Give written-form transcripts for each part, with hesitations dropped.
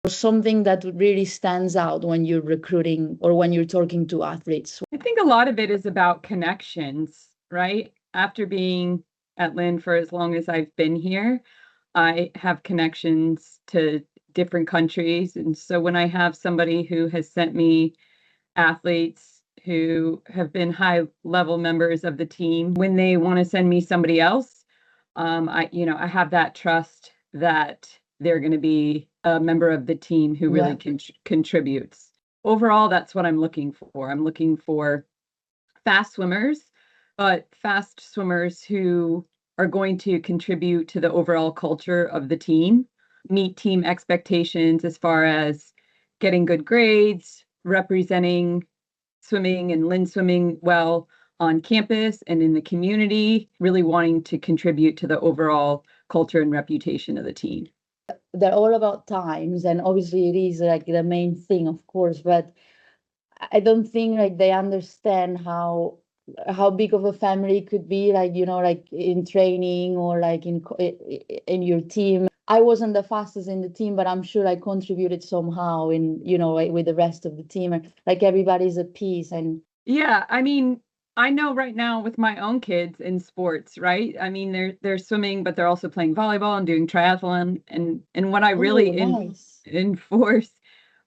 Something that really stands out when you're recruiting or when you're talking to athletes? I think a lot of it is about connections, right? After being at Lynn for as long as I've been here, I have connections to different countries. And so when I have somebody who has sent me athletes who have been high level members of the team, when they want to send me somebody else, I have that trust that they're going to be a member of the team who really contributes. Overall, that's what I'm looking for. I'm looking for fast swimmers, but fast swimmers who are going to contribute to the overall culture of the team, meet team expectations as far as getting good grades, representing swimming and Lynn swimming well on campus and in the community, really wanting to contribute to the overall culture and reputation of the team. They're all about times, and obviously it is like the main thing, of course, but I don't think like they understand how big of a family it could be, like, like in training or like in your team. I wasn't the fastest in the team, but I'm sure I contributed somehow in, like, with the rest of the team, and like everybody's a piece. And yeah, I mean, I know right now with my own kids in sports, right? I mean, they're swimming, but they're also playing volleyball and doing triathlon. And what I oh, really nice. enforce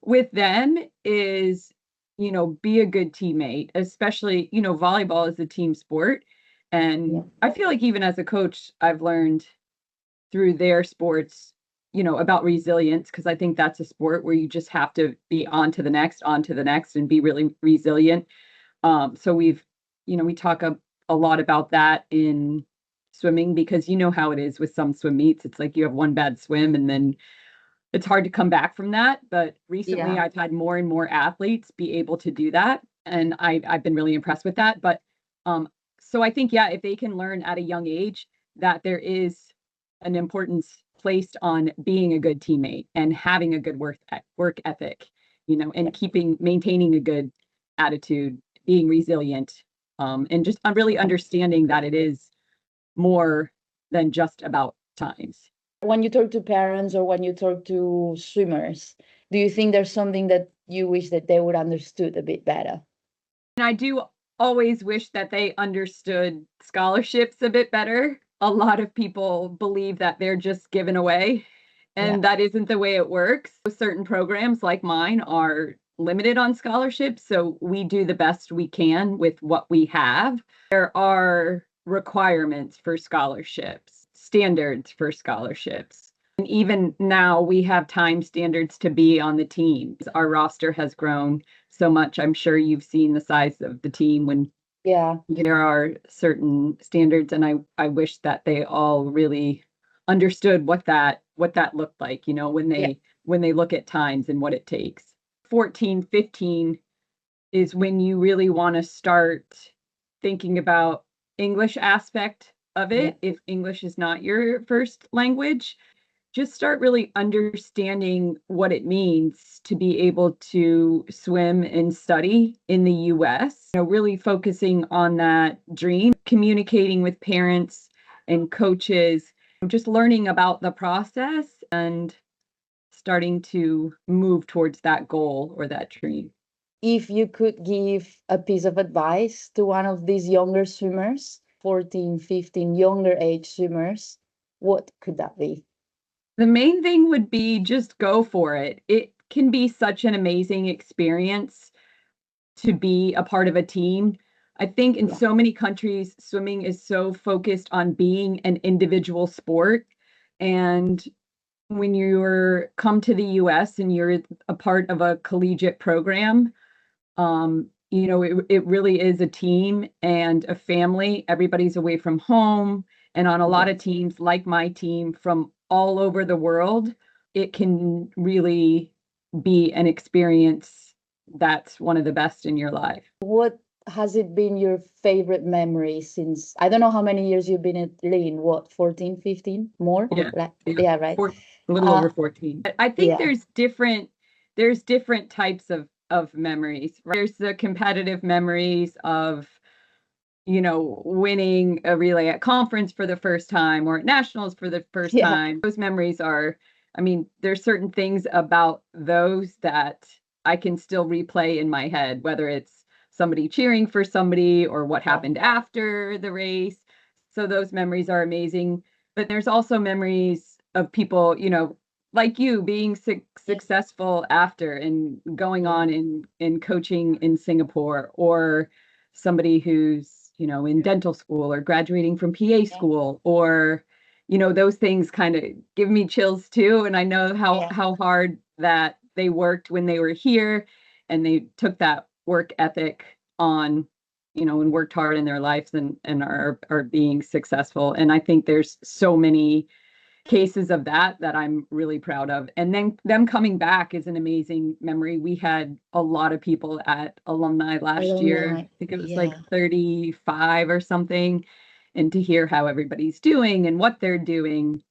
with them is, be a good teammate, especially, volleyball is a team sport. And Yeah. I feel like even as a coach, I've learned through their sports, about resilience, because I think that's a sport where you just have to be on to the next, and be really resilient. So we talk a lot about that in swimming, because you know how it is with some swim meets. It's like you have one bad swim and then it's hard to come back from that. But recently Yeah. I've had more and more athletes be able to do that. And I've been really impressed with that. But so I think, yeah, if they can learn at a young age that there is an importance placed on being a good teammate and having a good work ethic, and maintaining a good attitude, being resilient, and just really understanding that it is more than just about times. When you talk to parents or when you talk to swimmers, do you think there's something that you wish that they would understood a bit better? And I do always wish that they understood scholarships a bit better. A lot of people believe that they're just given away, Yeah. and that isn't the way it works. Certain programs like mine are limited on scholarships, so we do the best we can with what we have. There are requirements for scholarships, standards for scholarships. And even now, we have time standards to be on the team. Our roster has grown so much. I'm sure you've seen the size of the team when Yeah. there are certain standards, and I wish that they all really understood what that looked like, Yeah. when they look at times and what it takes. 14, 15 is when you really want to start thinking about English aspect of Yeah. it, if English is not your first language. Just start really understanding what it means to be able to swim and study in the US. Really focusing on that dream, communicating with parents and coaches, just learning about the process and starting to move towards that goal or that dream. If you could give a piece of advice to one of these younger swimmers, 14, 15, younger age swimmers, what could that be? The main thing would be just go for it. It can be such an amazing experience to be a part of a team. I think in Yeah. so many countries, swimming is so focused on being an individual sport. And when you're come to the US and you're a part of a collegiate program, it really is a team and a family. Everybody's away from home. And on a lot of Yes. teams, like my team from all over the world, it can really be an experience that's one of the best in your life. What has it been your favorite memory since, I don't know how many years you've been at Lynn, what, 14, 15 more? Yeah, Like, yeah, yeah, right. a little Uh, over 14. But I think yeah. there's different types of memories. Right? There's the competitive memories of, winning a relay at conference for the first time or at nationals for the first Yeah. time. Those memories are I mean, there's certain things about those that I can still replay in my head, whether it's somebody cheering for somebody or what Yeah. happened after the race. So those memories are amazing. But there's also memories of people, like you being Yeah. successful after and going Yeah. on in coaching in Singapore, or somebody who's, in dental school or graduating from PA Yeah. school, or those things kind of give me chills too. And I know how Yeah. how hard that they worked when they were here, and they took that work ethic on, and worked hard in their lives, and are being successful. And I think there's so many cases of that I'm really proud of. And then them coming back is an amazing memory. We had a lot of people at alumni last year. Alumni. I think it was like Yeah. 35 or something. And to hear how everybody's doing and what they're doing,